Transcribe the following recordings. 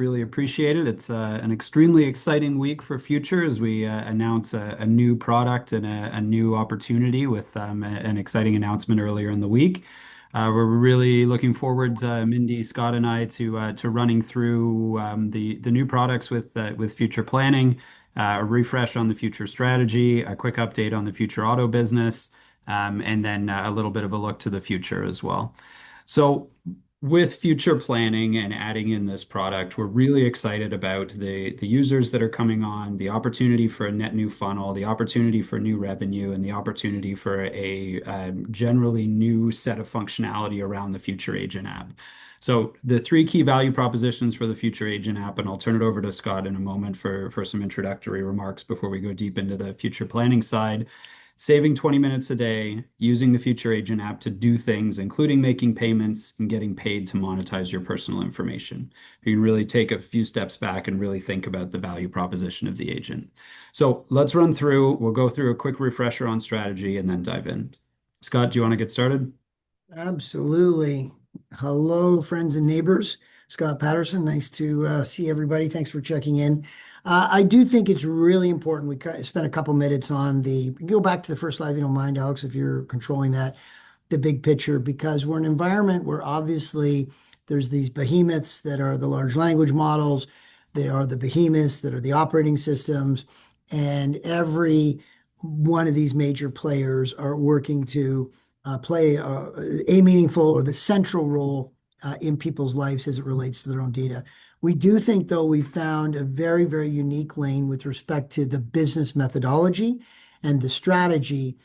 Really appreciate it. It's an extremely exciting week for Future as we announce a new product and a new opportunity with an exciting announcement earlier in the week. We're really looking forward, Mindy, Scott, and I, to running through the new products with Future Planning, a refresh on the Future strategy, a quick update on the Future Auto business, and then a little bit of a look to the future as well. So with future planning and adding in this product, we're really excited about the users that are coming on, the opportunity for a net new funnel, the opportunity for new revenue, and the opportunity for a generally new set of functionality around the Future Agent app. So the three key value propositions for the Future Agent app, and I'll turn it over to Scott in a moment for some introductory remarks before we go deep into the future planning side. Saving 20 minutes a day, using the Future Agent app to do things, including making payments and getting paid to monetize your personal information. You can really take a few steps back and really think about the value proposition of the agent. So let's run through, we'll go through a quick refresher on strategy and then dive in. Scott, do you want to get started? Absolutely. Hello, friends and neighbors. Scott Paterson, nice to see everybody. Thanks for checking in. I do think it's really important. We spent a couple minutes on go back to the first slide if you don't mind, Alex, if you're controlling that, the big picture, because we're in an environment where obviously there's these behemoths that are the large language models. They are the behemoths that are the operating systems. And every one of these major players are working to play a meaningful or the central role in people's lives as it relates to their own data. We do think, though, we found a very, very unique lane with respect to the business methodology and the strategy,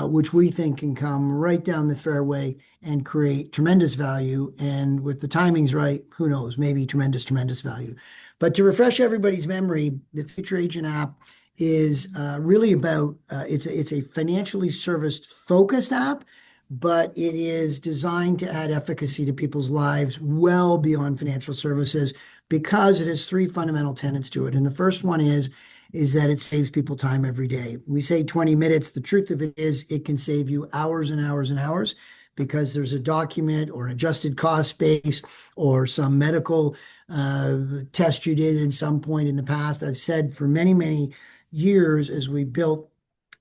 which we think can come right down the fairway and create tremendous value. And with the timings right, who knows, maybe tremendous, tremendous value. But to refresh everybody's memory, the Future Agent app is really about, it's a financially serviced focused app, but it is designed to add efficacy to people's lives well beyond financial services because it has three fundamental tenets to it. And the first one is that it saves people time every day. We say 20 minutes. The truth of it is it can save you hours and hours and hours because there's a document or an adjusted cost base or some medical test you did at some point in the past. I've said for many, many years as we built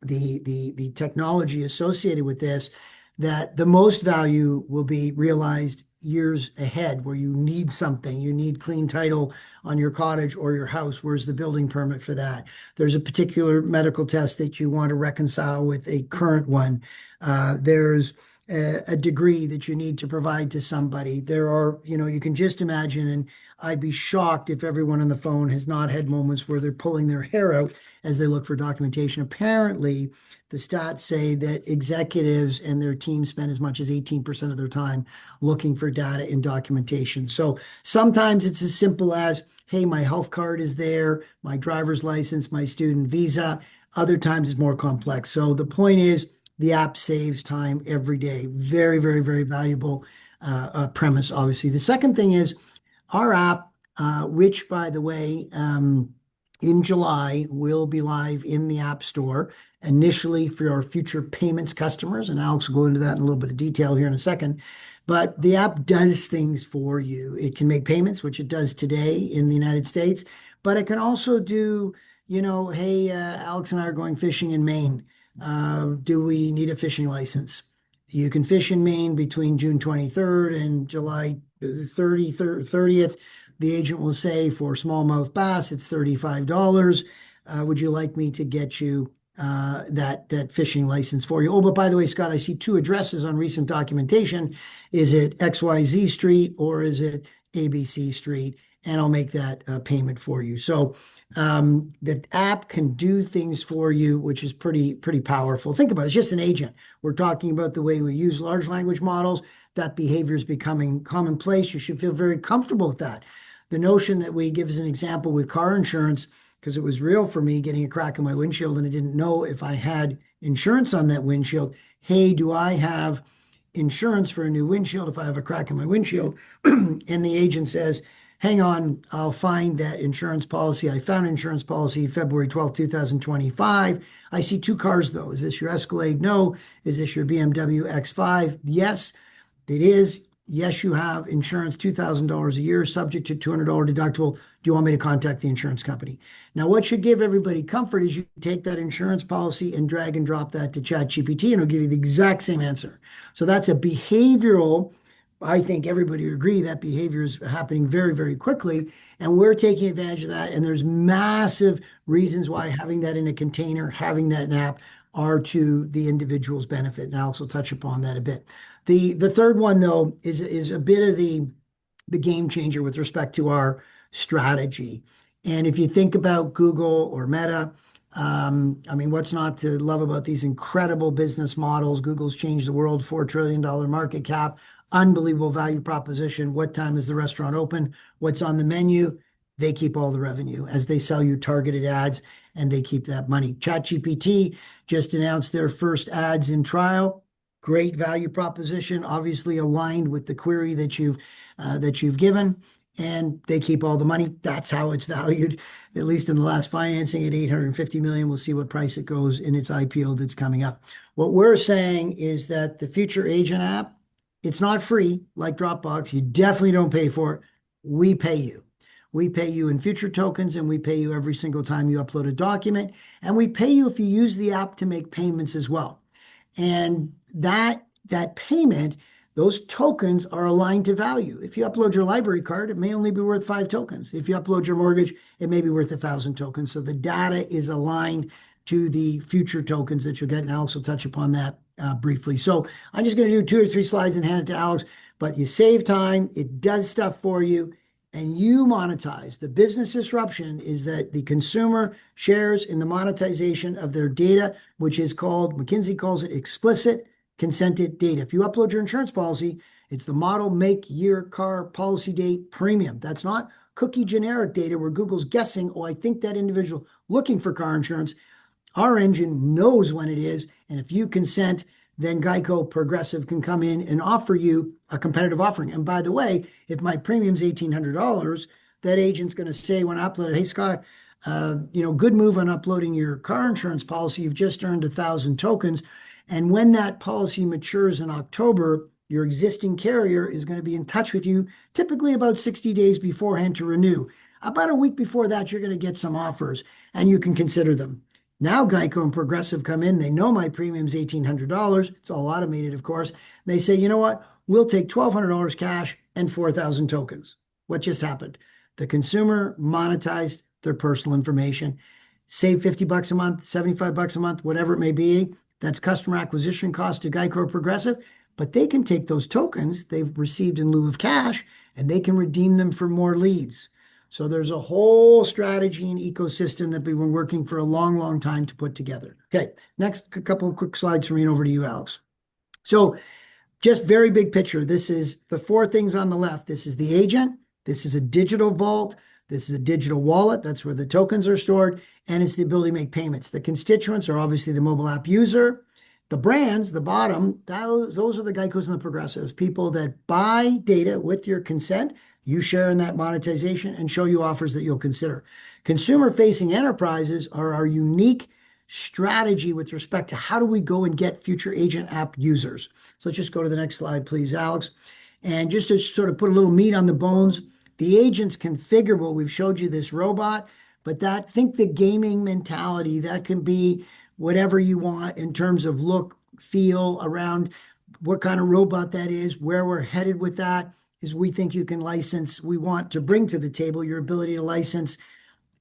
the technology associated with this, that the most value will be realized years ahead where you need something. You need clean title on your cottage or your house. Where's the building permit for that? There's a particular medical test that you want to reconcile with a current one. There's a degree that you need to provide to somebody. There are, you can just imagine, and I'd be shocked if everyone on the phone has not had moments where they're pulling their hair out as they look for documentation. Apparently, the stats say that executives and their team spend as much as 18% of their time looking for data and documentation. So sometimes it's as simple as, hey, my health card is there, my driver's license, my student visa. Other times it's more complex. So the point is, the app saves time every day. Very, very, very valuable premise, obviously. The second thing is our app, which, by the way, in July will be live in the App Store, initially for our future payments customers. And Alex will go into that in a little bit of detail here in a second. But the app does things for you. It can make payments, which it does today in the United States. But it can also do, hey, Alex and I are going fishing in Maine. Do we need a fishing license? You can fish in Maine between June 23rd and July 30th. The agent will say for smallmouth bass, it's $35. Would you like me to get you that fishing license for you? Oh, but by the way, Scott, I see two addresses on recent documentation. Is it XYZ Street or is it ABC Street? And I'll make that payment for you. So the app can do things for you, which is pretty powerful. Think about it. It's just an agent. We're talking about the way we use large language models. That behavior is becoming commonplace. You should feel very comfortable with that. The notion that we give as an example with car insurance, because it was real for me getting a crack in my windshield and I didn't know if I had insurance on that windshield. Hey, do I have insurance for a new windshield if I have a crack in my windshield? And the agent says, hang on, I'll find that insurance policy. I found insurance policy February 12th, 2025. I see two cars though. Is this your Escalade? No. Is this your BMW X5? Yes, it is. Yes, you have insurance, $2,000 a year, subject to $200 deductible. Do you want me to contact the insurance company? Now, what should give everybody comfort is you take that insurance policy and drag and drop that to ChatGPT, and it'll give you the exact same answer. So that's a behavioral. I think everybody would agree that behavior is happening very, very quickly, and we're taking advantage of that. And there's massive reasons why having that in a container, having that in an app, are to the individual's benefit. And I'll also touch upon that a bit. The third one, though, is a bit of the game changer with respect to our strategy. And if you think about Google or Meta, I mean, what's not to love about these incredible business models? Google's changed the world, $4 trillion market cap, unbelievable value proposition. What time is the restaurant open? What's on the menu? They keep all the revenue as they sell you targeted ads, and they keep that money. ChatGPT just announced their first ads in trial. Great value proposition, obviously aligned with the query that you've given, and they keep all the money. That's how it's valued, at least in the last financing at 850 million. We'll see what price it goes in its IPO that's coming up. What we're saying is that the FUTR Agent app, it's not free like Dropbox. You definitely don't pay for it. We pay you. We pay you in future tokens, and we pay you every single time you upload a document, and we pay you if you use the app to make payments as well. And that payment, those tokens are aligned to value. If you upload your library card, it may only be worth 5 tokens. If you upload your mortgage, it may be worth 1,000 tokens. So the data is aligned to the future tokens that you'll get. And Alex will touch upon that briefly. So I'm just going to do 2 or 3 slides and hand it to Alex, but you save time, it does stuff for you, and you monetize. The business disruption is that the consumer shares in the monetization of their data, which is called, McKinsey calls it explicit consented data. If you upload your insurance policy, it's the model, make, year, car, policy date, premium. That's not cookie generic data where Google's guessing, oh, I think that individual looking for car insurance. Our engine knows when it is, and if you consent, then Geico Progressive can come in and offer you a competitive offering. And by the way, if my premium's $1,800, that agent's going to say when I upload it, hey, Scott, good move on uploading your car insurance policy. You've just earned 1,000 tokens. And when that policy matures in October, your existing carrier is going to be in touch with you, typically about 60 days beforehand to renew. About a week before that, you're going to get some offers, and you can consider them. Now Geico and Progressive come in. They know my premium's $1,800. It's all automated, of course. They say, you know what? We'll take $1,200 cash and 4,000 tokens. What just happened? The consumer monetized their personal information, save $50 a month, $75 a month, whatever it may be. That's customer acquisition cost to Geico or Progressive. But they can take those tokens they've received in lieu of cash, and they can redeem them for more leads. So there's a whole strategy and ecosystem that we've been working for a long, long time to put together. Okay, next, a couple of quick slides from me, and over to you, Alex. So just very big picture. This is the 4 things on the left. This is the agent. This is a digital vault. This is a digital wallet. That's where the tokens are stored. And it's the ability to make payments. The constituents are obviously the mobile app user. The brands, the bottom, those are the Geicos and the Progressives, people that buy data with your consent. You share in that monetization and show you offers that you'll consider. Consumer-facing enterprises are our unique strategy with respect to how do we go and get FUTR Agent app users. So let's just go to the next slide, please, Alex. And just to sort of put a little meat on the bones, the agent's configurable. We've showed you this robot, but think the gaming mentality, that can be whatever you want in terms of look, feel around what kind of robot that is. Where we're headed with that is we think you can license, we want to bring to the table your ability to license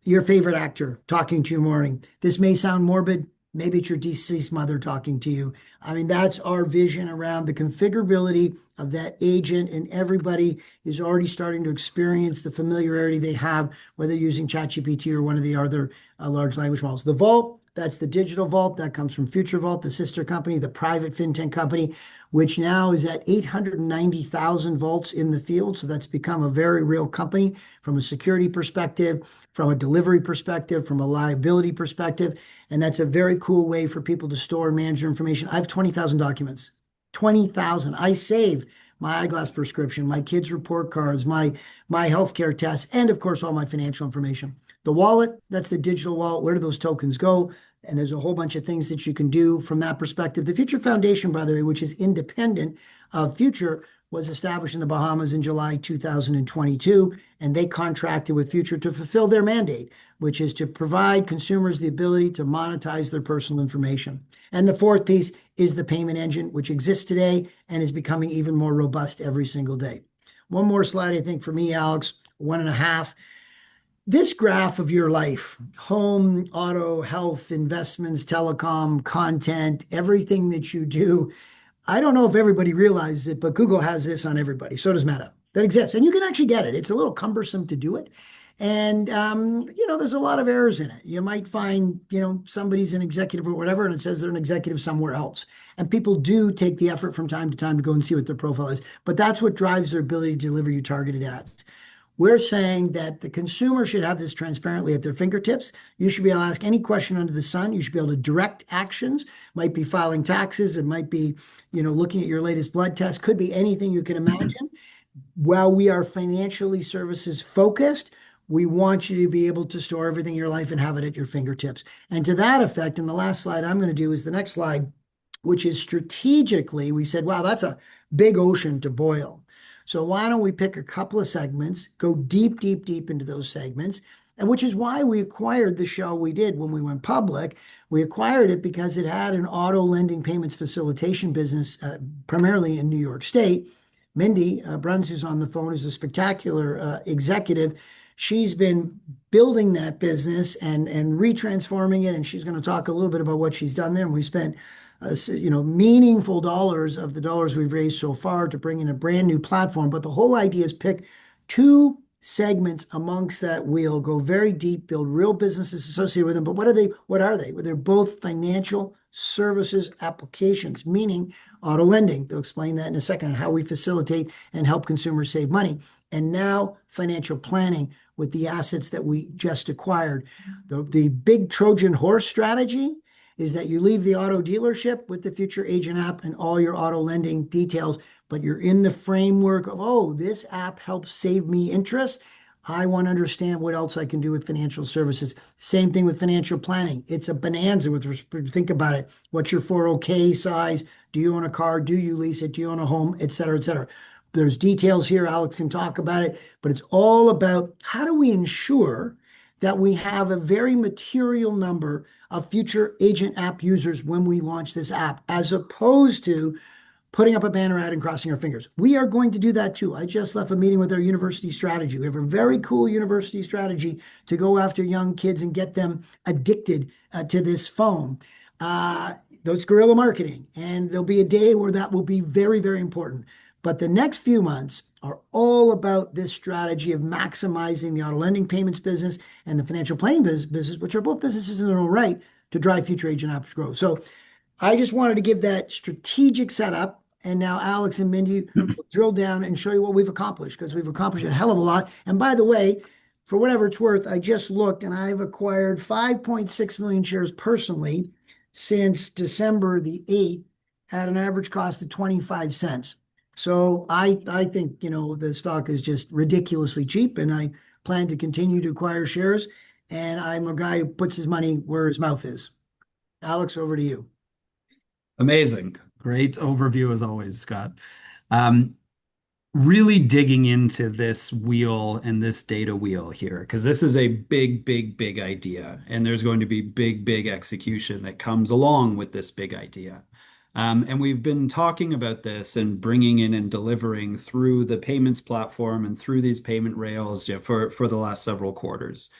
your favorite actor talking to you in the morning. This may sound morbid. Maybe it's your deceased mother talking to you. I mean, that's our vision around the configurability of that agent, and everybody is already starting to experience the familiarity they have, whether using ChatGPT or one of the other large language models. The vault, that's the digital vault. That comes from FUTR Vault, the sister company, the private fintech company, which now is at 890,000 vaults in the field. So that's become a very real company from a security perspective, from a delivery perspective, from a liability perspective. And that's a very cool way for people to store and manage their information. I have 20,000 documents, 20,000. I save my eyeglass prescription, my kids' report cards, my healthcare tests, and of course, all my financial information. The wallet, that's the digital wallet. Where do those tokens go? And there's a whole bunch of things that you can do from that perspective. The FUTR Foundation, by the way, which is independent of FUTR, was established in the Bahamas in July 2022, and they contracted with FUTR to fulfill their mandate, which is to provide consumers the ability to monetize their personal information. And the fourth piece is the payment engine, which exists today and is becoming even more robust every single day. One more slide, I think, for me, Alex, one and a half. This graph of your life, home, auto, health, investments, telecom, content, everything that you do, I don't know if everybody realizes it, but Google has this on everybody. So does Meta. That exists. And you can actually get it. It's a little cumbersome to do it. And, there's a lot of errors in it. You might find, somebody's an executive or whatever, and it says they're an executive somewhere else. And people do take the effort from time to time to go and see what their profile is. But that's what drives their ability to deliver you targeted ads. We're saying that the consumer should have this transparently at their fingertips. You should be able to ask any question under the sun. You should be able to direct actions. Might be filing taxes. It might be, looking at your latest blood test. Could be anything you can imagine. While we are financially services focused, we want you to be able to store everything in your life and have it at your fingertips. And to that effect, and the last slide I'm going to do is the next slide, which is strategically, we said, wow, that's a big ocean to boil. So why don't we pick a couple of segments, go deep, deep, deep into those segments, and which is why we acquired the show we did when we went public. We acquired it because it had an auto lending payments facilitation business, primarily in New York State. Mindy Bruns, who's on the phone, is a spectacular executive. She's been building that business and retransforming it, and she's going to talk a little bit about what she's done there. And we spent meaningful dollars of the dollars we've raised so far to bring in a brand new platform. But the whole idea is pick two segments amongst that wheel, go very deep, build real businesses associated with them. But what are they? Well, they're both financial services applications, meaning auto lending. They'll explain that in a second, how we facilitate and help consumers save money. And now financial planning with the assets that we just acquired. The big Trojan horse strategy is that you leave the auto dealership with the FUTR Agent app and all your auto lending details, but you're in the framework of, oh, this app helps save me interest. I want to understand what else I can do with financial services. Same thing with financial planning. It's a bonanza with respect. Think about it. What's your 401k size? Do you own a car? Do you lease it? Do you own a home? Et cetera, et cetera. There's details here. Alex can talk about it, but it's all about how do we ensure that we have a very material number of FUTR Agent app users when we launch this app, as opposed to putting up a banner ad and crossing our fingers. We are going to do that too. I just left a meeting with our university strategy. We have a very cool university strategy to go after young kids and get them addicted to this phone. Those guerrilla marketing. And there'll be a day where that will be very, very important. But the next few months are all about this strategy of maximizing the auto lending payments business and the financial planning business, which are both businesses in their own right, to drive FUTR Agent apps growth. So I just wanted to give that strategic setup. And now Alex and Mindy will drill down and show you what we've accomplished, because we've accomplished a hell of a lot. And by the way, for whatever it's worth, I just looked and I've acquired 5.6 million shares personally since December the 8th at an average cost of 25 cents. So I think, the stock is just ridiculously cheap, and I plan to continue to acquire shares. And I'm a guy who puts his money where his mouth is. Alex, over to you. Amazing. Great overview as always, Scott. Really digging into this wheel and this data wheel here, because this is a big, big, big idea. And there's going to be big, big execution that comes along with this big idea. And we've been talking about this and bringing in and delivering through the payments platform and through these payment rails, for the last several quarters.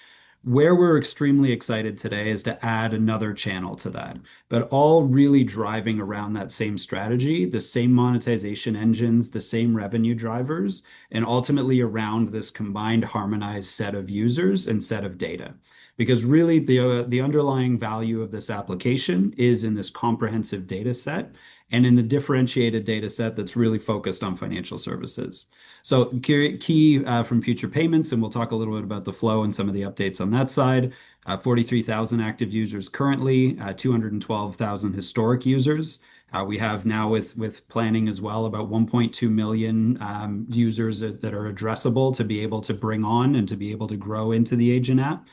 Where we're extremely excited today is to add another channel to that, but all really driving around that same strategy, the same monetization engines, the same revenue drivers, and ultimately around this combined harmonized set of users and set of data. Because really the underlying value of this application is in this comprehensive data set and in the differentiated data set that's really focused on financial services. So key from FUTR Payments, and we'll talk a little bit about the flow and some of the updates on that side. 43,000 active users currently, 212,000 historic users. We have now with planning as well about 1.2 million users that are addressable to be able to bring on and to be able to grow into the agent app.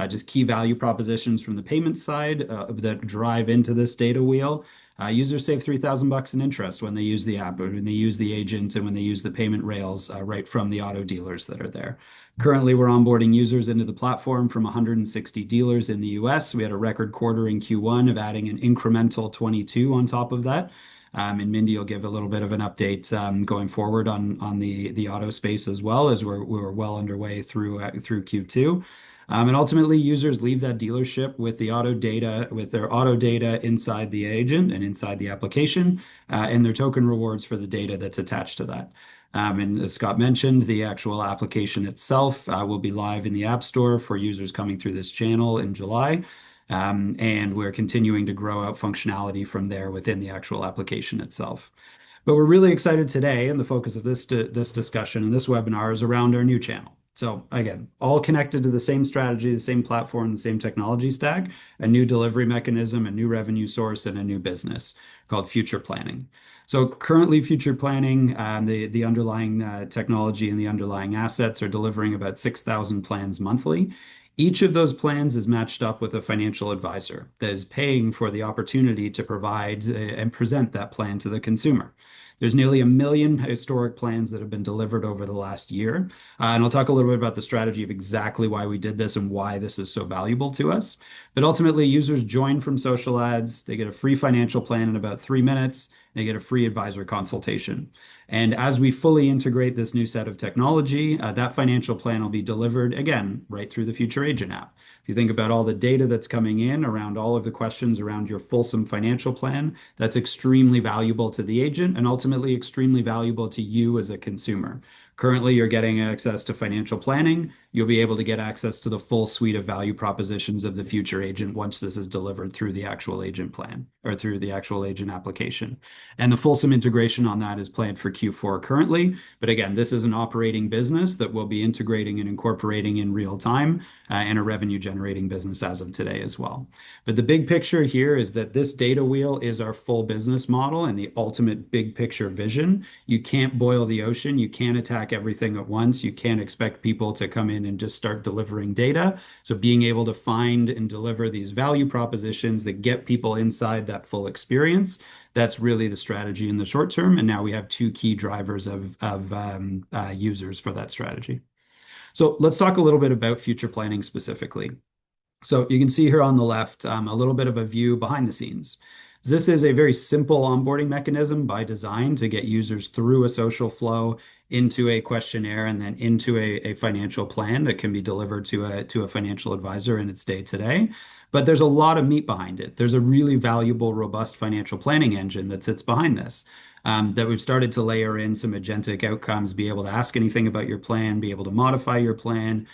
Just key value propositions from the payment side that drive into this data wheel. Users save $3,000 in interest when they use the app, or when they use the agent, and when they use the payment rails right from the auto dealers that are there. Currently, we're onboarding users into the platform from 160 dealers in the US. We had a record quarter in Q1 of adding an incremental 22 on top of that. And Mindy will give a little bit of an update going forward on the auto space as well, as we're well underway through Q2. And ultimately, users leave that dealership with their auto data inside the agent and inside the application, and their token rewards for the data that's attached to that. And as Scott mentioned, the actual application itself will be live in the App Store for users coming through this channel in July. And we're continuing to grow out functionality from there within the actual application itself. But we're really excited today, and the focus of this discussion and this webinar is around our new channel. So again, all connected to the same strategy, the same platform, the same technology stack, a new delivery mechanism, a new revenue source, and a new business called FUTR Planning. So currently, FUTR Planning, the underlying technology and the underlying assets are delivering about 6,000 plans monthly. Each of those plans is matched up with a financial advisor that is paying for the opportunity to provide and present that plan to the consumer. There's nearly 1 million historic plans that have been delivered over the last year. And I'll talk a little bit about the strategy of exactly why we did this and why this is so valuable to us. But ultimately, users join from social ads. They get a free financial plan in about 3 minutes. They get a free advisor consultation. And as we fully integrate this new set of technology, that financial plan will be delivered again right through the FUTR Agent app. If you think about all the data that's coming in around all of the questions around your fulsome financial plan, that's extremely valuable to the agent and ultimately extremely valuable to you as a consumer. Currently, you're getting access to financial planning. You'll be able to get access to the full suite of value propositions of the FUTR Agent once this is delivered through the actual agent plan or through the actual agent application. And the fulsome integration on that is planned for Q4 currently. But again, this is an operating business that we'll be integrating and incorporating in real time, and a revenue generating business as of today as well. But the big picture here is that this data wheel is our full business model and the ultimate big picture vision. You can't boil the ocean. You can't attack everything at once. You can't expect people to come in and just start delivering data. So being able to find and deliver these value propositions that get people inside that full experience, that's really the strategy in the short term. And now we have two key drivers of users for that strategy. So let's talk a little bit about FUTR Planning specifically. So you can see here on the left a little bit of a view behind the scenes. This is a very simple onboarding mechanism by design to get users through a social flow into a questionnaire and then into a financial plan that can be delivered to a financial advisor in its day to day. But there's a lot of meat behind it. There's a really valuable, robust financial planning engine that sits behind this. That we've started to layer in some agentic outcomes, be able to ask anything about your plan, be able to modify your plan,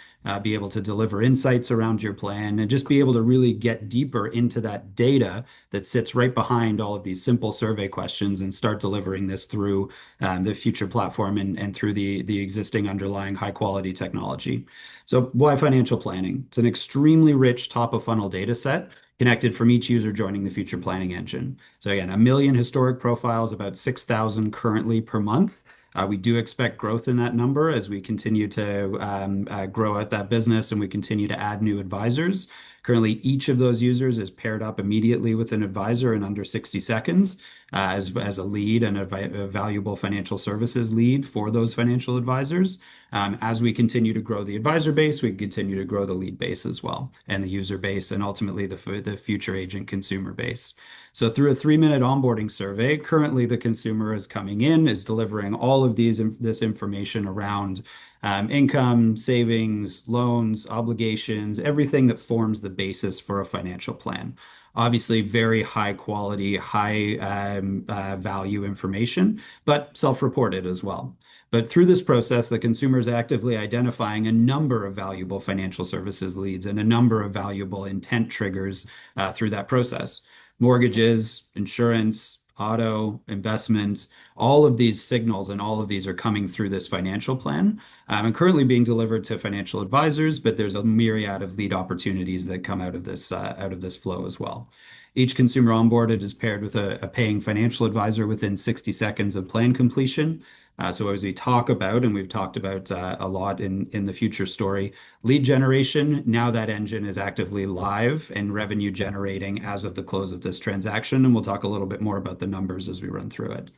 be able to deliver insights around your plan, and just be able to really get deeper into that data that sits right behind all of these simple survey questions and start delivering this through the FUTR platform and through the existing underlying high quality technology. So why financial planning? It's an extremely rich top of funnel data set connected from each user joining the FUTR Planning engine. So again, 1 million historic profiles, about 6,000 currently per month. We do expect growth in that number as we continue to grow out that business and we continue to add new advisors. Currently, each of those users is paired up immediately with an advisor in under 60 seconds as a lead and a valuable financial services lead for those financial advisors. As we continue to grow the advisor base, we continue to grow the lead base as well, and the user base, and ultimately the FUTR Agent consumer base. So through a 3-minute onboarding survey, currently the consumer is coming in, is delivering all of this information around income, savings, loans, obligations, everything that forms the basis for a financial plan. Obviously, very high quality, high value information, but self-reported as well. But through this process, the consumer is actively identifying a number of valuable financial services leads and a number of valuable intent triggers through that process. Mortgages, insurance, auto, investments, all of these signals and all of these are coming through this financial plan and currently being delivered to financial advisors, but there's a myriad of lead opportunities that come out of this flow as well. Each consumer onboarded is paired with a paying financial advisor within 60 seconds of plan completion. So as we talk about, and we've talked about a lot in the future story, lead generation, now that engine is actively live and revenue generating as of the close of this transaction. And we'll talk a little bit more about the numbers as we run through it.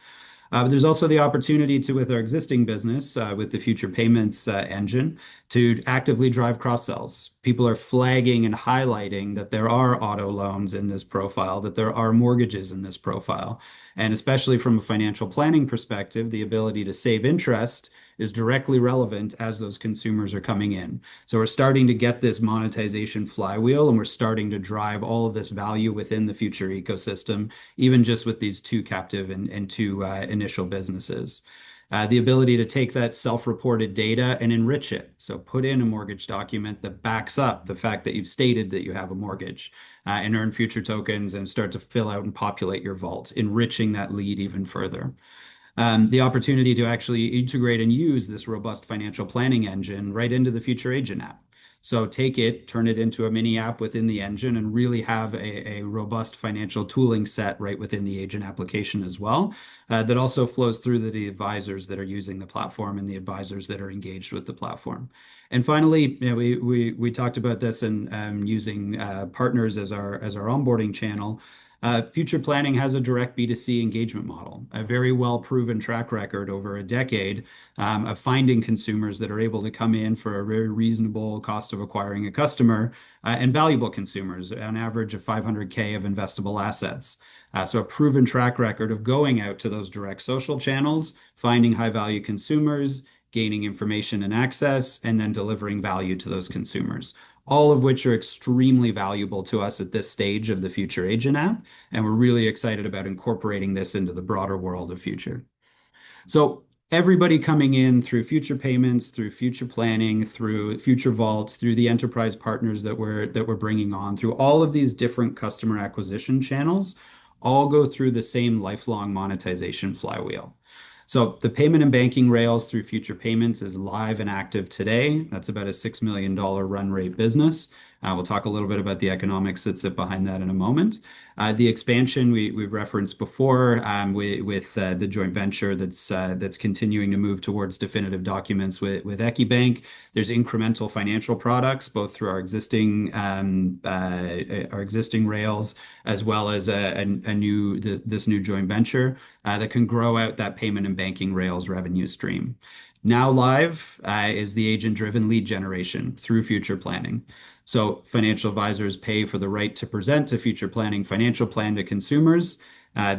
But there's also the opportunity to, with our existing business, with the future payments engine, to actively drive cross sells. People are flagging and highlighting that there are auto loans in this profile, that there are mortgages in this profile. And especially from a financial planning perspective, the ability to save interest is directly relevant as those consumers are coming in. So we're starting to get this monetization flywheel, and we're starting to drive all of this value within the future ecosystem, even just with these two captive and two initial businesses. The ability to take that self-reported data and enrich it. So put in a mortgage document that backs up the fact that you've stated that you have a mortgage, and earn future tokens and start to fill out and populate your vault, enriching that lead even further. The opportunity to actually integrate and use this robust financial planning engine right into the Future Agent app. So take it, turn it into a mini app within the engine, and really have a robust financial tooling set right within the agent application as well. That also flows through to the advisors that are using the platform and the advisors that are engaged with the platform. And finally, we talked about this and using partners as our onboarding channel. Future Planning has a direct B2C engagement model, a very well proven track record over a decade of finding consumers that are able to come in for a very reasonable cost of acquiring a customer, and valuable consumers, on average of 500K of investable assets. So a proven track record of going out to those direct social channels, finding high value consumers, gaining information and access, and then delivering value to those consumers, all of which are extremely valuable to us at this stage of the Future Agent app. And we're really excited about incorporating this into the broader world of Future. So everybody coming in through Future Payments, through Future Planning, through Future Vault, through the enterprise partners that we're bringing on, through all of these different customer acquisition channels, all go through the same lifelong monetization flywheel. So the payment and banking rails through Future Payments is live and active today. That's about a $6 million run rate business. We'll talk a little bit about the economics that sit behind that in a moment. The expansion we've referenced before, with the joint venture that's continuing to move towards definitive documents with Equibank. There's incremental financial products both through our existing rails, as well as this new joint venture that can grow out that payment and banking rails revenue stream. Now live is the agent-driven lead generation through Future Planning. So financial advisors pay for the right to present a Future Planning financial plan to consumers.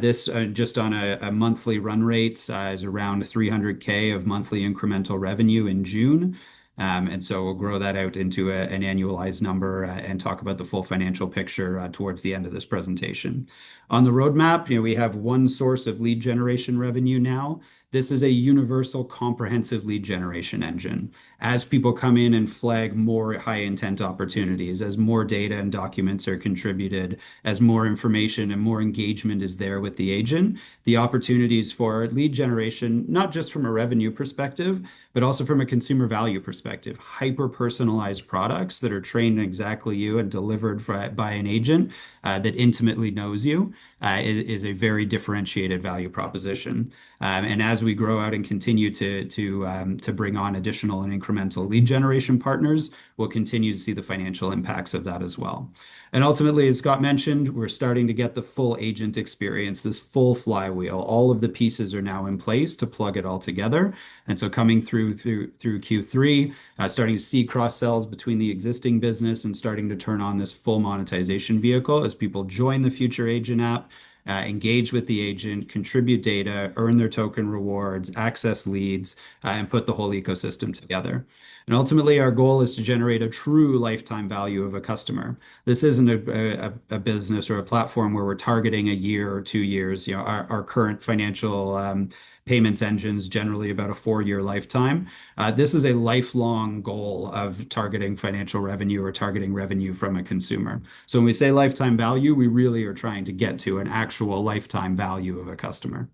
This just on a monthly run rate is around 300K of monthly incremental revenue in June. And so we'll grow that out into an annualized number, and talk about the full financial picture towards the end of this presentation. On the roadmap, we have one source of lead generation revenue now. This is a universal comprehensive lead generation engine. As people come in and flag more high intent opportunities, as more data and documents are contributed, as more information and more engagement is there with the agent, the opportunities for lead generation, not just from a revenue perspective, but also from a consumer value perspective, hyper personalized products that are trained exactly you and delivered by an agent that intimately knows you, is a very differentiated value proposition. And as we grow out and continue to bring on additional and incremental lead generation partners, we'll continue to see the financial impacts of that as well. And ultimately, as Scott mentioned, we're starting to get the full agent experience, this full flywheel. All of the pieces are now in place to plug it all together. And so coming through Q3, starting to see cross sells between the existing business and starting to turn on this full monetization vehicle as people join the Future Agent app, engage with the agent, contribute data, earn their token rewards, access leads, and put the whole ecosystem together. And ultimately, our goal is to generate a true lifetime value of a customer. This isn't a business or a platform where we're targeting a year or 2 years. Our current financial payments engines generally about a 4-year lifetime. This is a lifelong goal of targeting financial revenue or targeting revenue from a consumer. So when we say lifetime value, we really are trying to get to an actual lifetime value of a customer.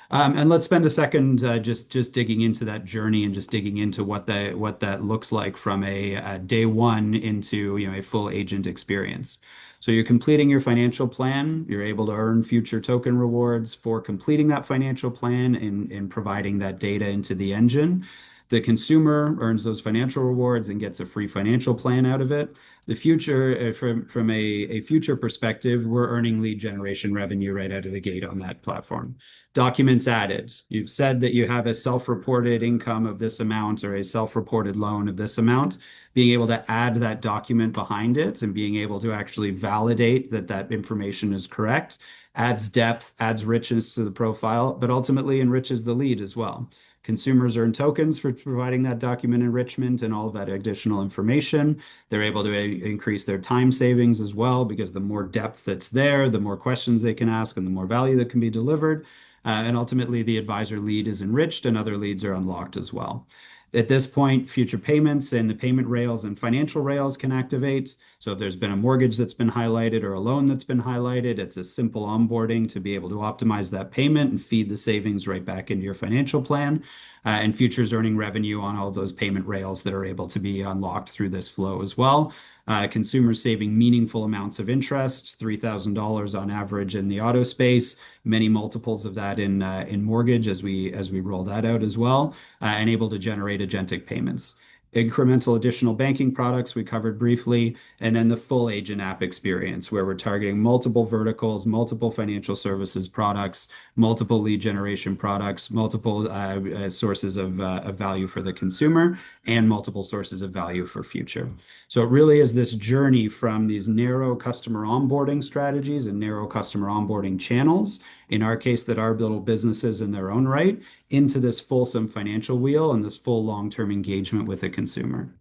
And let's spend a second just digging into that journey and just digging into what that looks like from a day one into a full agent experience. So you're completing your financial plan. You're able to earn future token rewards for completing that financial plan and providing that data into the engine. The consumer earns those financial rewards and gets a free financial plan out of it. The future, from a future perspective, we're earning lead generation revenue right out of the gate on that platform. Documents added. You've said that you have a self-reported income of this amount or a self-reported loan of this amount. Being able to add that document behind it and being able to actually validate that that information is correct adds depth, adds richness to the profile, but ultimately enriches the lead as well. Consumers earn tokens for providing that document enrichment and all of that additional information. They're able to increase their time savings as well because the more depth that's there, the more questions they can ask and the more value that can be delivered. And ultimately, the advisor lead is enriched and other leads are unlocked as well. At this point, future payments and the payment rails and financial rails can activate. So if there's been a mortgage that's been highlighted or a loan that's been highlighted, it's a simple onboarding to be able to optimize that payment and feed the savings right back into your financial plan. And futures earning revenue on all those payment rails that are able to be unlocked through this flow as well. Consumers saving meaningful amounts of interest, $3,000 on average in the auto space, many multiples of that in mortgage as we roll that out as well, and able to generate agentic payments. Incremental additional banking products we covered briefly, and then the full agent app experience where we're targeting multiple verticals, multiple financial services products, multiple lead generation products, multiple sources of value for the consumer, and multiple sources of value for future. So it really is this journey from these narrow customer onboarding strategies and narrow customer onboarding channels, in our case, that are little businesses in their own right, into this fulsome financial wheel and this full long-term engagement with the consumer.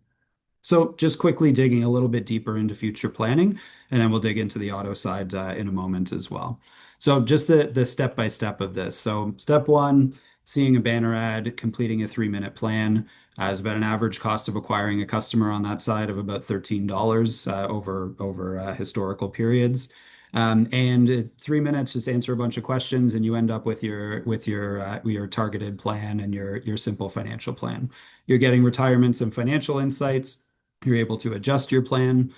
So just quickly digging a little bit deeper into future planning, and then we'll dig into the auto side in a moment as well. So just the step-by-step of this. So step one, seeing a banner ad, completing a 3-minute plan. Is about an average cost of acquiring a customer on that side of about $13 over historical periods. And 3 minutes, just answer a bunch of questions, and you end up with your targeted plan and your simple financial plan. You're getting retirements and financial insights. You're able to adjust your plan.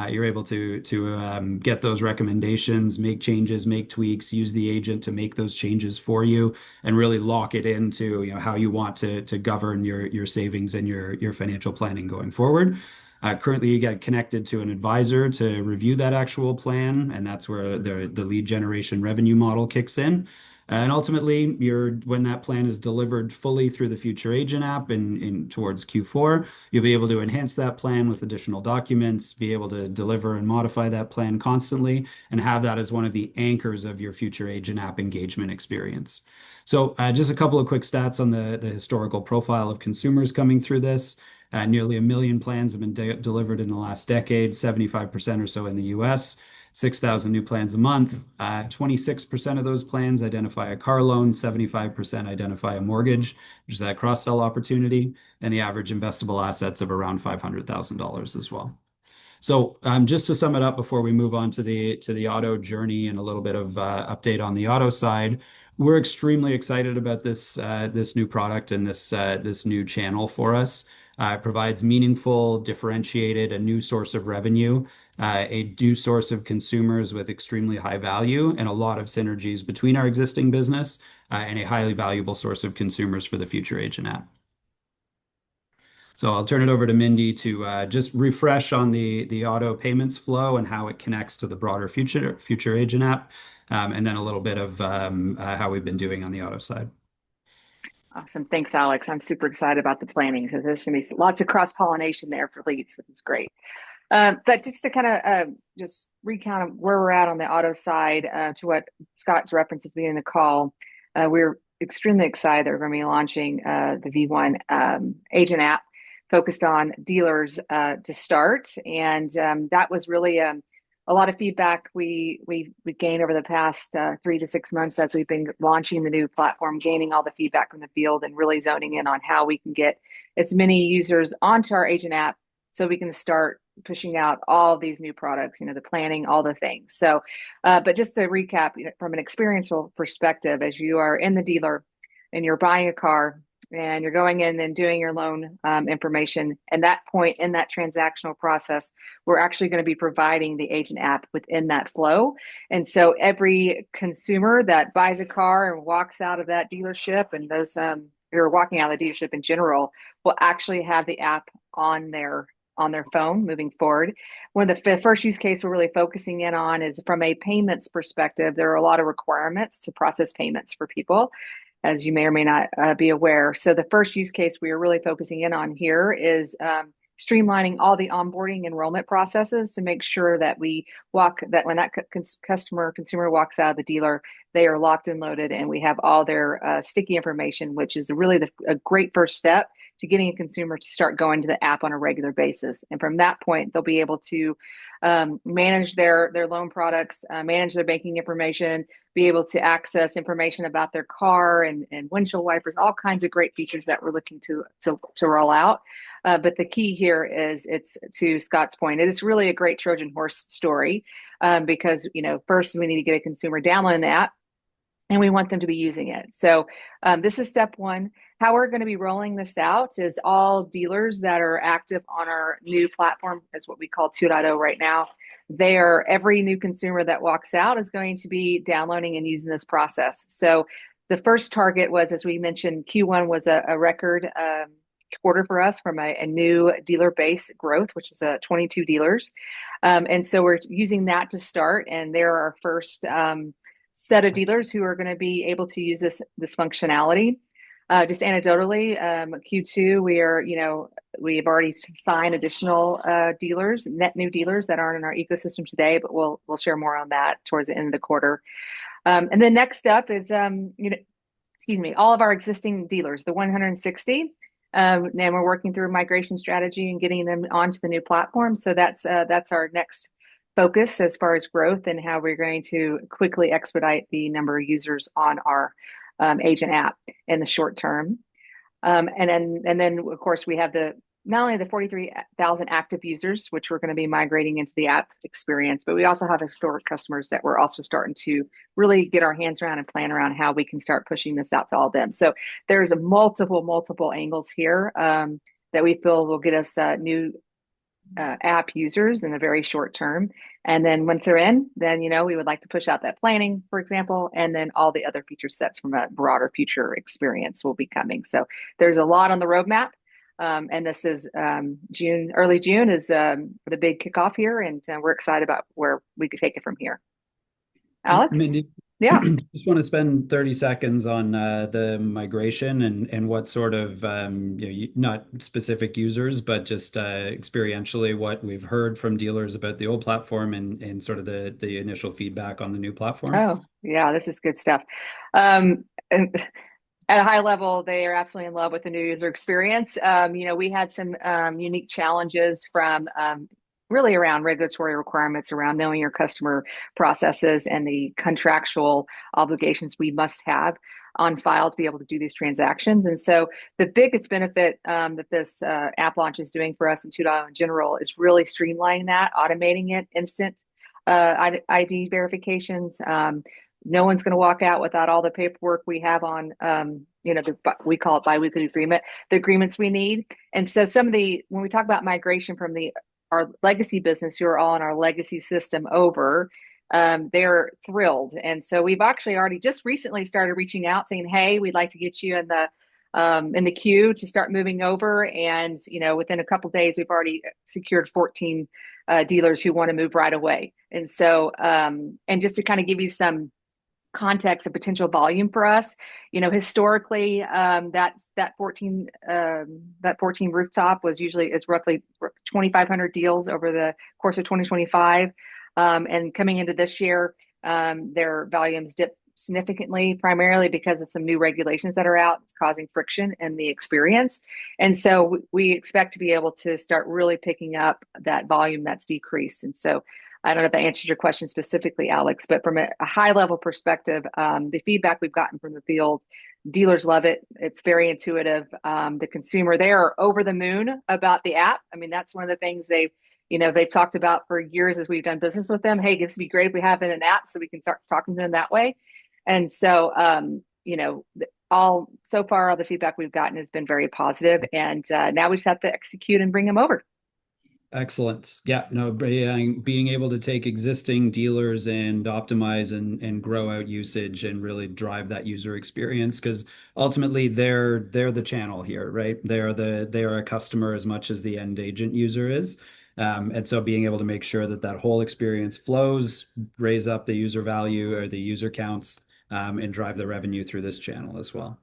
You're able to get those recommendations, make changes, make tweaks, use the agent to make those changes for you, and really lock it into how you want to govern your savings and your financial planning going forward. Currently, you get connected to an advisor to review that actual plan, and that's where the lead generation revenue model kicks in. And ultimately, when that plan is delivered fully through the FUTR Agent app in towards Q4, you'll be able to enhance that plan with additional documents, be able to deliver and modify that plan constantly, and have that as one of the anchors of your FUTR Agent app engagement experience. So just a couple of quick stats on the historical profile of consumers coming through this. Nearly 1 million plans have been delivered in the last decade, 75% or so in the US, 6,000 new plans a month. 26% of those plans identify a car loan, 75% identify a mortgage, which is that cross-sell opportunity, and the average investable assets of around $500,000 as well. So just to sum it up before we move on to the auto journey and a little bit of update on the auto side, we're extremely excited about this new product and this new channel for us. It provides meaningful, differentiated, a new source of revenue, a new source of consumers with extremely high value, and a lot of synergies between our existing business and a highly valuable source of consumers for the FUTR Agent app. So I'll turn it over to Mindy to just refresh on the auto payments flow and how it connects to the broader FUTR Agent app, and then a little bit of how we've been doing on the auto side. Awesome. Thanks, Alex. I'm super excited about the planning because there's going to be lots of cross-pollination there for leads, which is great. But just to kind of just recount where we're at on the auto side to what Scott's referenced at the beginning of the call, we're extremely excited that we're going to be launching the V1 agent app focused on dealers to start. And that was really a lot of feedback we gained over the past 3 to 6 months as we've been launching the new platform, gaining all the feedback from the field and really zoning in on how we can get as many users onto our agent app so we can start pushing out all these new products, the planning, all the things. So, but just to recap, from an experiential perspective, as you are in the dealer and you're buying a car and you're going in and doing your loan information, and that point in that transactional process, we're actually going to be providing the agent app within that flow. And so every consumer that buys a car and walks out of that dealership, and those who are walking out of the dealership in general, will actually have the app on their phone moving forward. One of the first use case we're really focusing in on is from a payments perspective. There are a lot of requirements to process payments for people, as you may or may not be aware. So the first use case we are really focusing in on here is streamlining all the onboarding enrollment processes to make sure that that when that consumer walks out of the dealer, they are locked and loaded, and we have all their sticky information, which is really a great first step to getting a consumer to start going to the app on a regular basis. And from that point, they'll be able to manage their loan products, manage their banking information, be able to access information about their car and windshield wipers, all kinds of great features that we're looking to roll out. But the key here is, it's to Scott's point, it is really a great Trojan horse story, because first we need to get a consumer downloading the app, and we want them to be using it. So this is step one. How we're going to be rolling this out is all dealers that are active on our new platform, is what we call 2.0 right now. Every new consumer that walks out is going to be downloading and using this process. So the first target was, as we mentioned, Q1 was a record quarter for us from a new dealer base growth, which was 22 dealers. And so we're using that to start, and they're our first set of dealers who are going to be able to use this functionality. Just anecdotally, Q2, we've already signed additional dealers, net new dealers that aren't in our ecosystem today, but we'll share more on that towards the end of the quarter. And then next up is, all of our existing dealers, the 160. And we're working through a migration strategy and getting them onto the new platform. So that's our next focus as far as growth, and how we're going to quickly expedite the number of users on our agent app in the short term. And then of course we have not only the 43,000 active users, which we're going to be migrating into the app experience, but we also have historic customers that we're also starting to really get our hands around and plan around how we can start pushing this out to all of them. So there's multiple angles here that we feel will get us new app users in a very short term. And then once they're in, then we would like to push out that planning, for example, and then all the other feature sets from a broader future experience will be coming. So there's a lot on the roadmap. And this is early June is the big kickoff here, and we're excited about where we could take it from here. Alex? Mindy, Yeah. just want to spend 30 seconds on the migration and what sort of, not specific users, but just experientially what we've heard from dealers about the old platform and sort of the initial feedback on the new platform. Oh, yeah, this is good stuff. And at a high level, they are absolutely in love with the new user experience. We had some unique challenges from really around regulatory requirements around knowing your customer processes and the contractual obligations we must have on file to be able to do these transactions. And so the biggest benefit that this app launch is doing for us in 2.0 in general is really streamlining that, automating it, instant ID verifications. No one's going to walk out without all the paperwork we have on, we call it biweekly agreement, the agreements we need. And so when we talk about migration from our legacy business, who are all in our legacy system over, they're thrilled. And so we've actually already just recently started reaching out saying, hey, we'd like to get you in the queue to start moving over. And, within a couple of days, we've already secured 14 dealers who want to move right away. And so, and just to kind of give you some context of potential volume for us, historically, that 14 rooftop is roughly 2,500 deals over the course of 2025. And coming into this year, their volumes dipped significantly, primarily because of some new regulations that are out. It's causing friction in the experience. And so we expect to be able to start really picking up that volume that's decreased. And so I don't know if that answers your question specifically, Alex, but from a high level perspective, the feedback we've gotten from the field, dealers love it. It's very intuitive. The consumer, they are over the moon about the app. I mean, that's one of the things they've talked about for years as we've done business with them. Hey, this would be great if we have it in an app so we can start talking to them that way. And so, all so far, all the feedback we've gotten has been very positive, and now we just have to execute and bring them over. Excellent. Yeah, no, being able to take existing dealers and optimize and grow out usage and really drive that user experience because ultimately they're the channel here, right? They are a customer as much as the end agent user is. And so being able to make sure that that whole experience flows, raise up the user value or the user counts, and drive the revenue through this channel as well.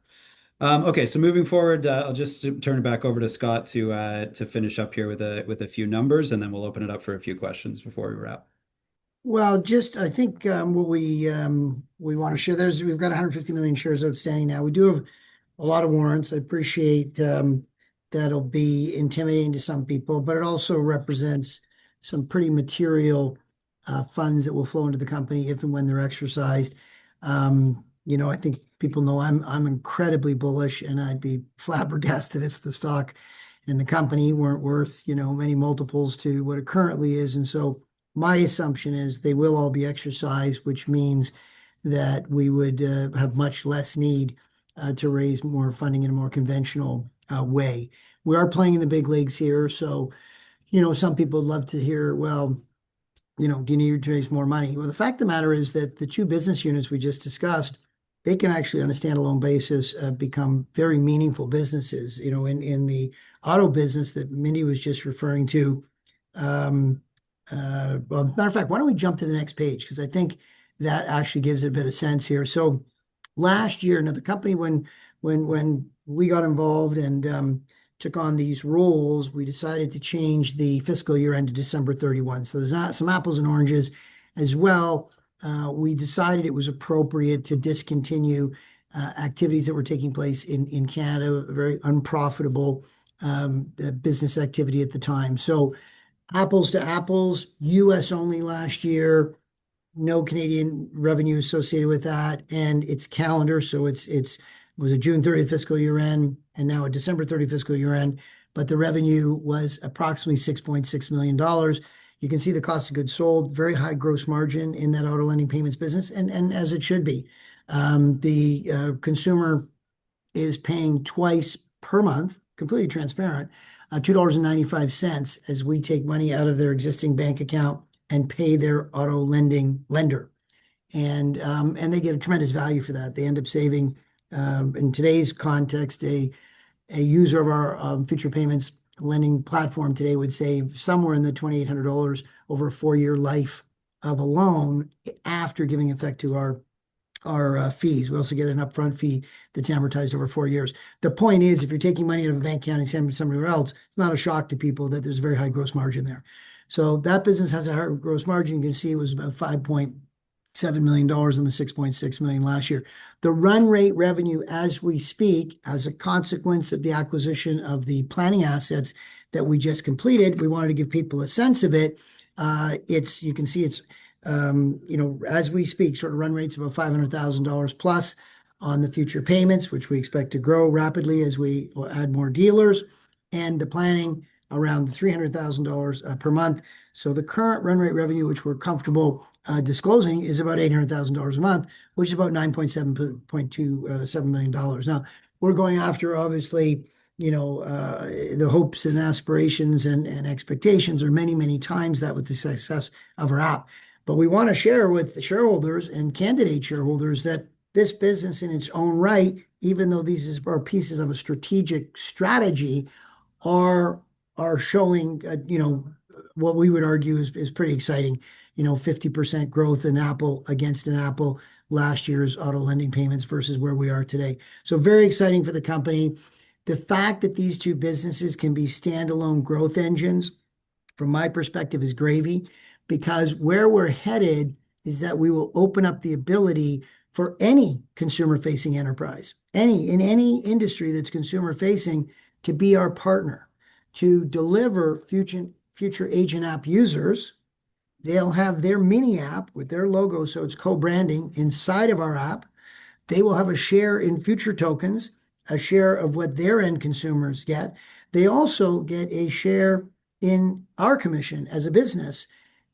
Okay, so moving forward, I'll just turn it back over to Scott to finish up here with a few numbers, and then we'll open it up for a few questions before we wrap. Well, just I think what we want to share we've got 150 million shares outstanding now. We do have a lot of warrants. I appreciate that'll be intimidating to some people, but it also represents some pretty material funds that will flow into the company if and when they're exercised. I think people know I'm incredibly bullish, and I'd be flabbergasted if the stock and the company weren't worth, many multiples to what it currently is. And so my assumption is they will all be exercised, which means that we would have much less need to raise more funding in a more conventional way. We are playing in the big leagues here, so some people would love to hear, well, do you need to raise more money? Well, the fact of the matter is that the two business units we just discussed, they can actually, on a standalone basis, become very meaningful businesses. In the auto business that Mindy was just referring to. Well, matter of fact, why don't we jump to the next page? Because I think that actually gives it a bit of sense here. So last year, now the company, when we got involved and took on these roles, we decided to change the fiscal year end to December 31. So there's not some apples and oranges as well. We decided it was appropriate to discontinue activities that were taking place in Canada, a very unprofitable business activity at the time. So apples to apples, US only last year, no Canadian revenue associated with that, and it's calendar, so it was a June 30th fiscal year end, and now a December 30th fiscal year end, but the revenue was approximately $6.6 million. You can see the cost of goods sold, very high gross margin in that auto lending payments business, and as it should be. The consumer is paying twice per month, completely transparent, $2.95 as we take money out of their existing bank account and pay their auto lending lender. And they get a tremendous value for that. They end up saving, in today's context, a user of our future payments lending platform today would save somewhere in the $2,800 over a 4-year life of a loan after giving effect to our fees. We also get an upfront fee that's amortized over 4 years. The point is, if you're taking money out of a bank account and sending it somewhere else, it's not a shock to people that there's a very high gross margin there. So that business has a higher gross margin. You can see it was about $5.7 million and the $6.6 million last year. The run rate revenue as we speak, as a consequence of the acquisition of the planning assets that we just completed, we wanted to give people a sense of it. You can see it's as we speak, sort of run rates of about $500,000 plus on the future payments, which we expect to grow rapidly as we add more dealers, and the planning around $300,000 per month. So the current run rate revenue, which we're comfortable disclosing, is about $800,000 a month, which is about $9.7 million. Now, we're going after, obviously, the hopes and aspirations and expectations are many, many times that with the success of our app. But we want to share with the shareholders and candidate shareholders that this business in its own right, even though these are pieces of a strategic strategy, are showing, what we would argue is pretty exciting. 50% growth in Apple against an Apple last year's auto lending payments versus where we are today. So very exciting for the company. The fact that these two businesses can be standalone growth engines, from my perspective, is gravy, because where we're headed is that we will open up the ability for any consumer-facing enterprise, in any industry that's consumer-facing, to be our partner, to deliver future agent app users They'll have their mini app with their logo, so it's co-branding inside of our app. They will have a share in future tokens, a share of what their end consumers get. They also get a share in our commission as a business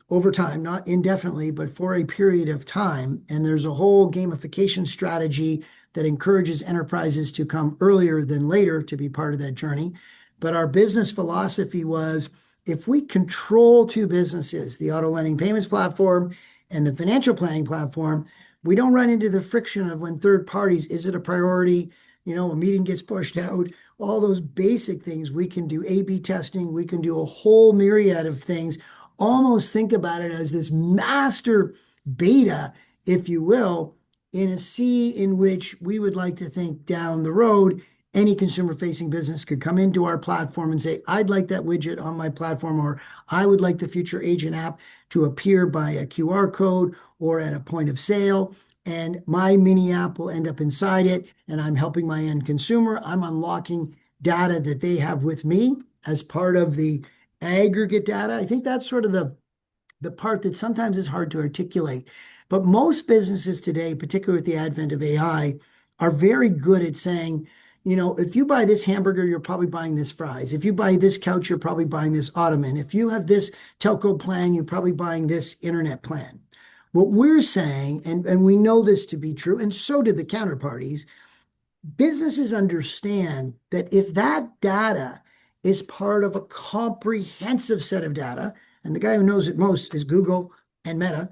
over time, not indefinitely, but for a period of time. And there's a whole gamification strategy that encourages enterprises to come earlier than later to be part of that journey. But our business philosophy was if we control two businesses, the auto lending payments platform and the financial planning platform, we don't run into the friction of when third parties, is it a priority? A meeting gets pushed out, all those basic things. We can do A/B testing. We can do a whole myriad of things. Almost think about it as this master beta, if you will, in a sea in which we would like to think down the road, any consumer-facing business could come into our platform and say, I'd like that widget on my platform, or I would like the FUTR Agent app to appear by a QR code or at a point of sale. And my mini app will end up inside it, and I'm helping my end consumer. I'm unlocking data that they have with me as part of the aggregate data. I think that's sort of the part that sometimes is hard to articulate. But most businesses today, particularly with the advent of AI, are very good at saying, if you buy this hamburger, you're probably buying this fries. If you buy this couch, you're probably buying this ottoman. If you have this telco plan, you're probably buying this internet plan. What we're saying, and we know this to be true, and so do the counterparties, businesses understand that if that data is part of a comprehensive set of data, and the guy who knows it most is Google and Meta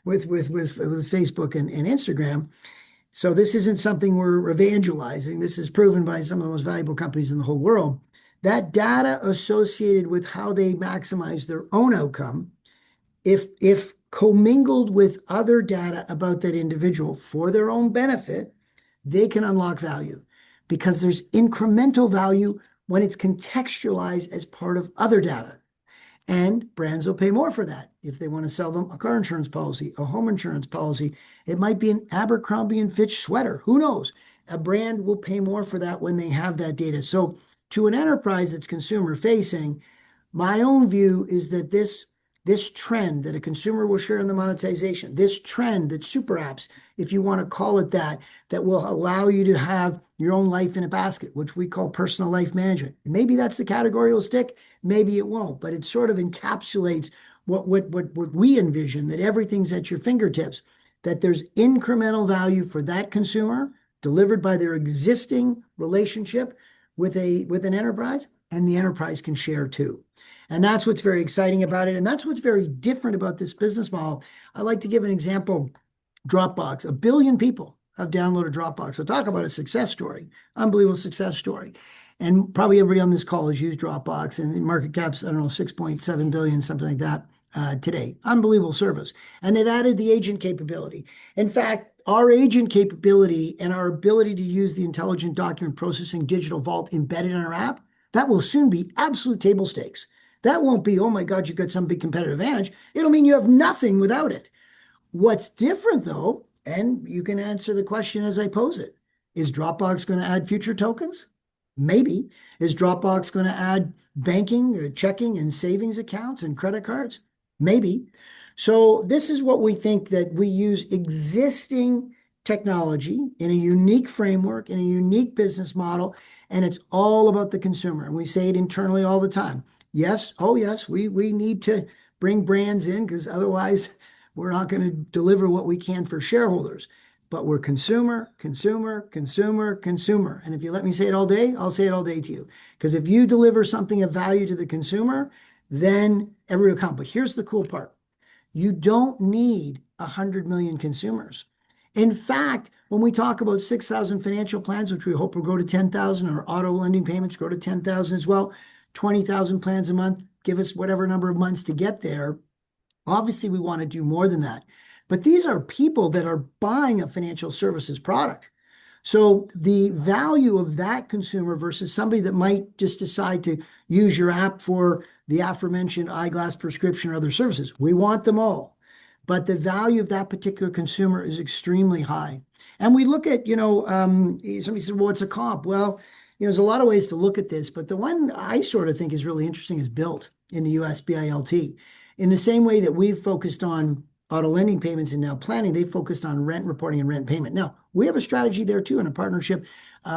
with Facebook and Instagram. So this isn't something we're evangelizing. This is proven by some of the most valuable companies in the whole world. That data associated with how they maximize their own outcome, if commingled with other data about that individual for their own benefit, they can unlock value because there's incremental value when it's contextualized as part of other data. And brands will pay more for that. If they want to sell them a car insurance policy, a home insurance policy, it might be an Abercrombie and Fitch sweater. Who knows? A brand will pay more for that when they have that data. So to an enterprise that's consumer facing, my own view is that this trend that a consumer will share in the monetization, this trend that super apps, if you want to call it that, that will allow you to have your own life in a basket, which we call personal life management. Maybe that's the category will stick, maybe it won't, but it sort of encapsulates what we envision, that everything's at your fingertips, that there's incremental value for that consumer delivered by their existing relationship with an enterprise, and the enterprise can share too. And that's what's very exciting about it. And that's what's very different about this business model. I like to give an example. Dropbox, 1 billion people have downloaded Dropbox. So talk about a success story, unbelievable success story. And probably everybody on this call has used Dropbox, and market cap's, I don't know, 6.7 billion, something like that today. Unbelievable service. And they've added the agent capability. In fact, our agent capability and our ability to use the intelligent document processing digital vault embedded in our app, that will soon be absolute table stakes. That won't be, oh my God, you've got some big competitive advantage. It'll mean you have nothing without it. What's different though, and you can answer the question as I pose it, is Dropbox going to add future tokens? Maybe. Is Dropbox going to add banking or checking and savings accounts and credit cards? Maybe. So this is what we think, that we use existing technology in a unique framework, in a unique business model, and it's all about the consumer. And we say it internally all the time. Yes, oh yes, we need to bring brands in because otherwise we're not going to deliver what we can for shareholders. But we're consumer, consumer, consumer, consumer. And if you let me say it all day, I'll say it all day to you. Because if you deliver something of value to the consumer, then everybody will come. But here's the cool part. You don't need 100 million consumers. In fact, when we talk about 6,000 financial plans, which we hope will grow to 10,000, or auto lending payments grow to 10,000 as well, 20,000 plans a month, give us whatever number of months to get there. Obviously, we want to do more than that. But these are people that are buying a financial services product. So the value of that consumer versus somebody that might just decide to use your app for the aforementioned eyeglass prescription or other services, we want them all. But the value of that particular consumer is extremely high. And we look at, somebody said, well, what's a comp? Well, there's a lot of ways to look at this, but the one I sort of think is really interesting is Built in the US, BILT. In the same way that we've focused on auto lending payments and now planning, they focused on rent reporting and rent payment. Now, we have a strategy there too, in a partnership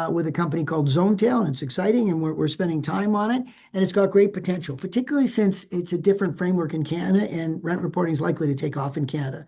with a company called ZoneTail, and it's exciting, and we're spending time on it, and it's got great potential, particularly since it's a different framework in Canada, and rent reporting is likely to take off in Canada.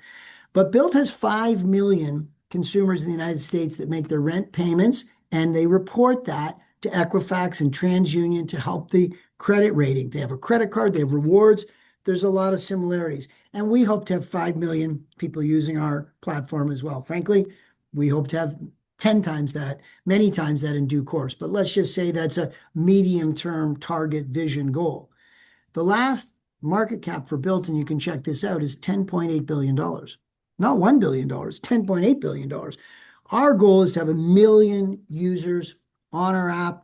But Built has 5 million consumers in the United States that make their rent payments, and they report that to Equifax and TransUnion to help the credit rating. They have a credit card, they have rewards. There's a lot of similarities. And we hope to have 5 million people using our platform as well. Frankly, we hope to have 10 times that, many times that in due course. But let's just say that's a medium term target vision goal. The last market cap for Built, and you can check this out, is $10.8 billion. Not $1 billion, $10.8 billion. Our goal is to have 1 million users on our app.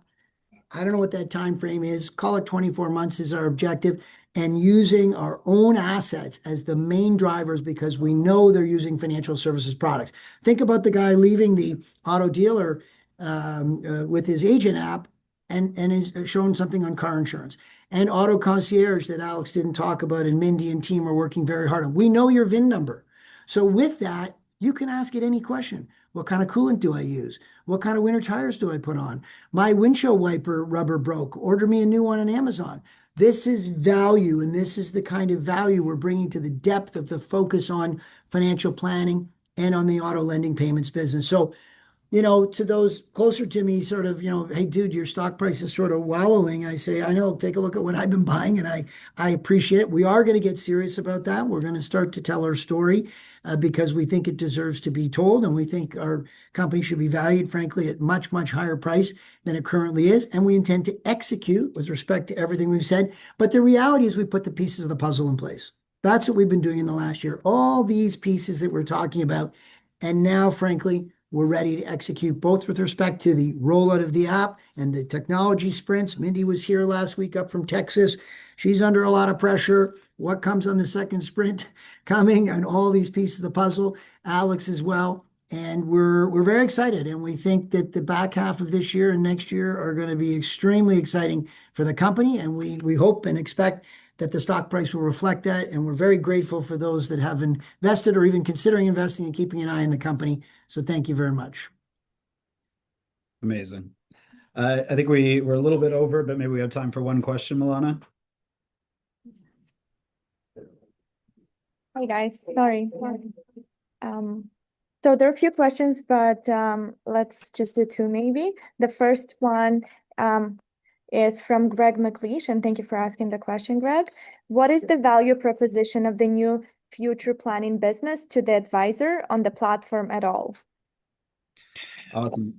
I don't know what that time frame is. Call it 24 months is our objective. And using our own assets as the main drivers because we know they're using financial services products. Think about the guy leaving the auto dealer with his agent app and is showing something on car insurance. And auto concierge that Alex didn't talk about and Mindy and team are working very hard on. We know your VIN number. So with that, you can ask it any question. What kind of coolant do I use? What kind of winter tires do I put on? My windshield wiper rubber broke. Order me a new one on Amazon. This is value, and this is the kind of value we're bringing to the depth of the focus on financial planning and on the auto lending payments business. So, to those closer to me, sort of, hey, dude, your stock price is sort of wallowing. I say, I know, take a look at what I've been buying, and I appreciate it. We are going to get serious about that. We're going to start to tell our story because we think it deserves to be told, and we think our company should be valued, frankly, at much, much higher price than it currently is. And we intend to execute with respect to everything we've said. But the reality is we put the pieces of the puzzle in place. That's what we've been doing in the last year. All these pieces that we're talking about. And now, frankly, we're ready to execute both with respect to the rollout of the app and the technology sprints. Mindy was here last week up from Texas. She's under a lot of pressure. What comes on the second sprint coming and all these pieces of the puzzle, Alex as well. And we're very excited. And we think that the back half of this year and next year are going to be extremely exciting for the company. And we hope and expect that the stock price will reflect that. And we're very grateful for those that have invested or even considering investing and keeping an eye on the company. So thank you very much. Amazing. I think we're a little bit over, but maybe we have time for one question, Milana. Hi guys, sorry. So there are a few questions, but let's just do two maybe. The first one is from Greg McLeish, and thank you for asking the question, Greg. What is the value proposition of the new FUTR Planning business to the advisor on the platform at all? Awesome.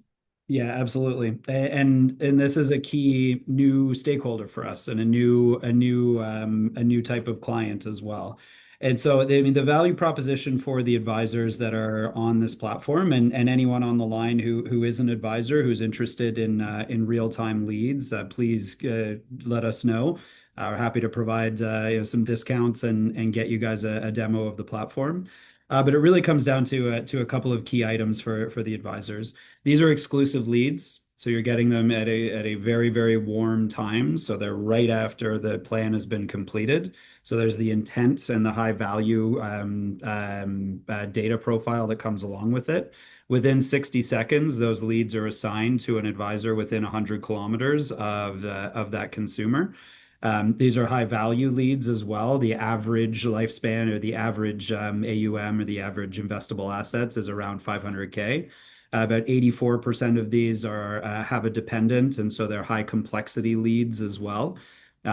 Yeah, absolutely. And this is a key new stakeholder for us and a new type of client as well. And so, the value proposition for the advisors that are on this platform and anyone on the line who is an advisor who's interested in real-time leads, please let us know. We're happy to provide some discounts and get you guys a demo of the platform. But it really comes down to a couple of key items for the advisors. These are exclusive leads, so you're getting them at a very, very warm time. So they're right after the plan has been completed. So there's the intent and the high value data profile that comes along with it. Within 60 seconds, those leads are assigned to an advisor within 100 kilometers of that consumer. These are high value leads as well. The average lifespan or the average AUM or the average investable assets is around 500K. About 84% of these have a dependent, and so they're high complexity leads as well.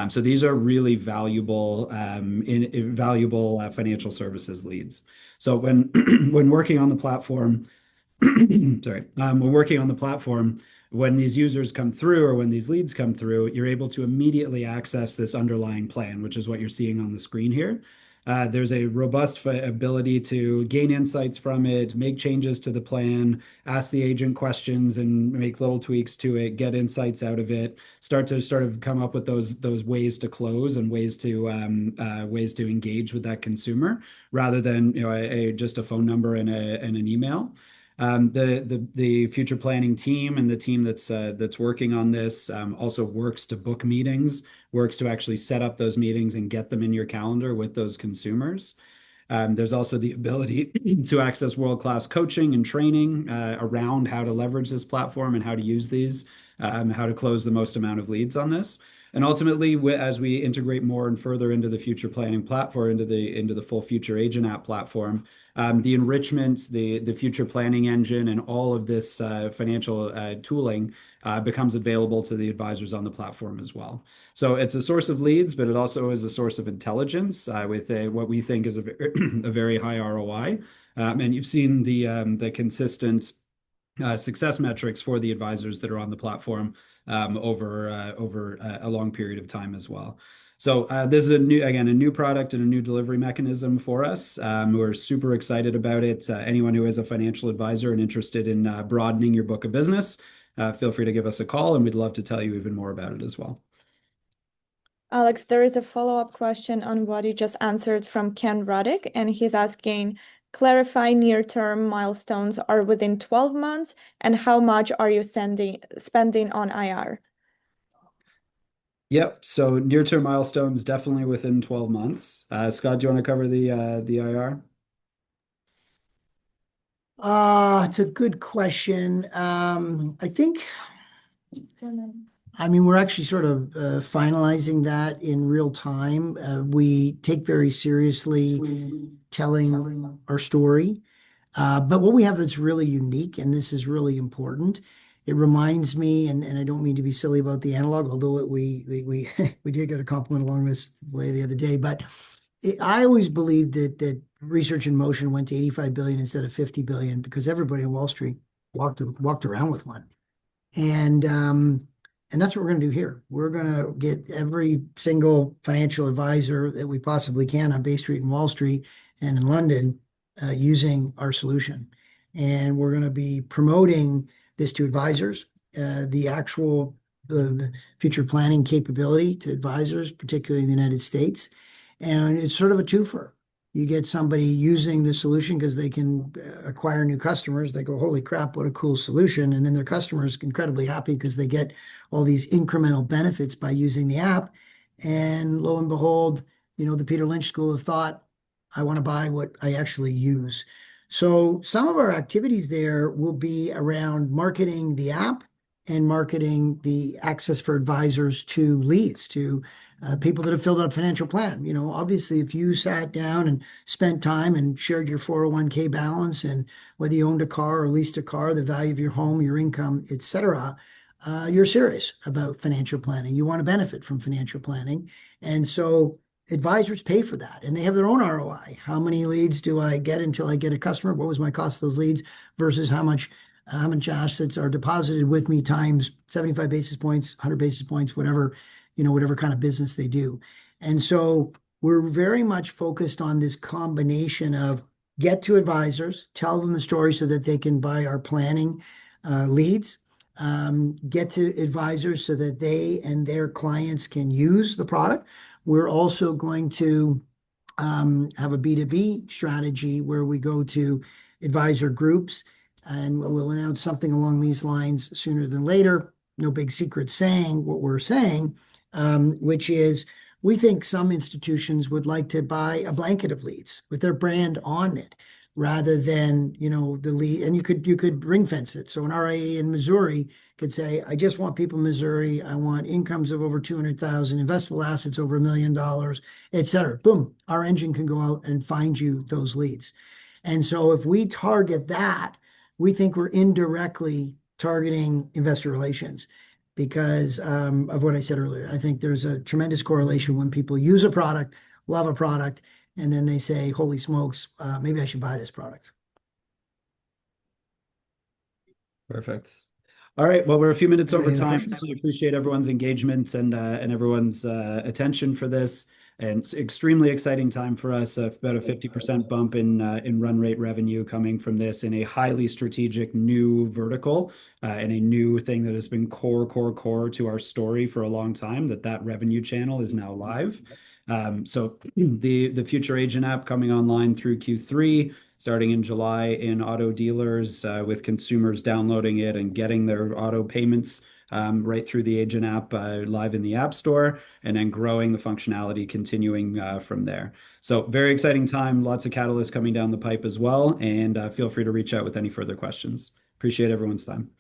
So these are really valuable financial services leads. So when when working on the platform, when working on the platform, when these users come through or when these leads come through, you're able to immediately access this underlying plan, which is what you're seeing on the screen here. There's a robust ability to gain insights from it, make changes to the plan, ask the agent questions and make little tweaks to it, get insights out of it, start to come up with those ways to close and ways to engage with that consumer rather than just a phone number and an email. The future planning team and the team that's working on this also works to book meetings, works to actually set up those meetings and get them in your calendar with those consumers. There's also the ability to access world-class coaching and training around how to leverage this platform and how to use these, how to close the most amount of leads on this. And ultimately, as we integrate more and further into the future planning platform, into the full FUTR Agent app platform, the enrichment, the future planning engine, and all of this financial tooling becomes available to the advisors on the platform as well. So it's a source of leads, but it also is a source of intelligence with what we think is a very high ROI. And you've seen the consistent success metrics for the advisors that are on the platform over a long period of time as well. So this is a new product and a new delivery mechanism for us. We're super excited about it. Anyone who is a financial advisor and interested in broadening your book of business, feel free to give us a call, and we'd love to tell you even more about it as well. Alex, there is a follow-up question on what you just answered from Ken Ruddick, and he's asking, clarify near-term milestones are within 12 months, and how much are you spending on IR? Yep. So near-term milestones definitely within 12 months. Scott, do you want to cover the IR? It's a good question. I think, I mean, we're actually sort of finalizing that in real time. We take very seriously telling our story. But what we have that's really unique, and this is really important, it reminds me, and I don't mean to be silly about the analog, although we we did get a compliment along this way the other day. But I always believed that research in motion went to 85 billion instead of 50 billion because everybody on Wall Street walked around with one. And that's what we're going to do here. We're going to get every single financial advisor that we possibly can on Bay Street and Wall Street and in London using our solution. And we're going to be promoting this to advisors, the actual future planning capability to advisors, particularly in the United States. And it's sort of a twofer. You get somebody using the solution because they can acquire new customers. They go, holy crap, what a cool solution. And then their customers incredibly happy because they get all these incremental benefits by using the app. And lo and behold, the Peter Lynch School of Thought, I want to buy what I actually use. So some of our activities there will be around marketing the app and marketing the access for advisors to leads, to people that have filled out a financial plan. Obviously, if you sat down and spent time and shared your 401k balance and whether you owned a car or leased a car, the value of your home, your income, etc., you're serious about financial planning. You want to benefit from financial planning. And so advisors pay for that and they have their own ROI. How many leads do I get until I get a customer? What was my cost of those leads versus how much assets are deposited with me times 75 basis points, 100 basis points, whatever kind of business they do. And so we're very much focused on this combination of get to advisors, tell them the story so that they can buy our planning leads, get to advisors so that they and their clients can use the product. We're also going to have a B2B strategy where we go to advisor groups, and we'll announce something along these lines sooner than later. No big secret saying what we're saying, which is we think some institutions would like to buy a blanket of leads with their brand on it rather than, the lead. And you could ring fence it. So an RIA in Missouri could say, I just want people in Missouri. I want incomes of over 200,000, investable assets over $1 million, et cetera. Boom, our engine can go out and find you those leads. And so if we target that, we think we're indirectly targeting investor relations because of what I said earlier. I think there's a tremendous correlation when people use a product, love a product, and then they say, holy smokes, maybe I should buy this product. Perfect. All right. Well, we're a few minutes over Any other time. questions? Really appreciate everyone's engagement and everyone's attention for this. And it's extremely exciting time for us. About a 50% bump in run rate revenue coming from this in a highly strategic new vertical and a new thing that has been core to our story for a long time. That revenue channel is now live. So the FUTR Agent app coming online through Q3. starting in July in auto dealers, with consumers downloading it and getting their auto payments right through the Agent app, live in the App Store, and then growing the functionality, continuing from there. So very exciting time, lots of catalysts coming down the pipe as well, and feel free to reach out with any further questions. Appreciate everyone's time.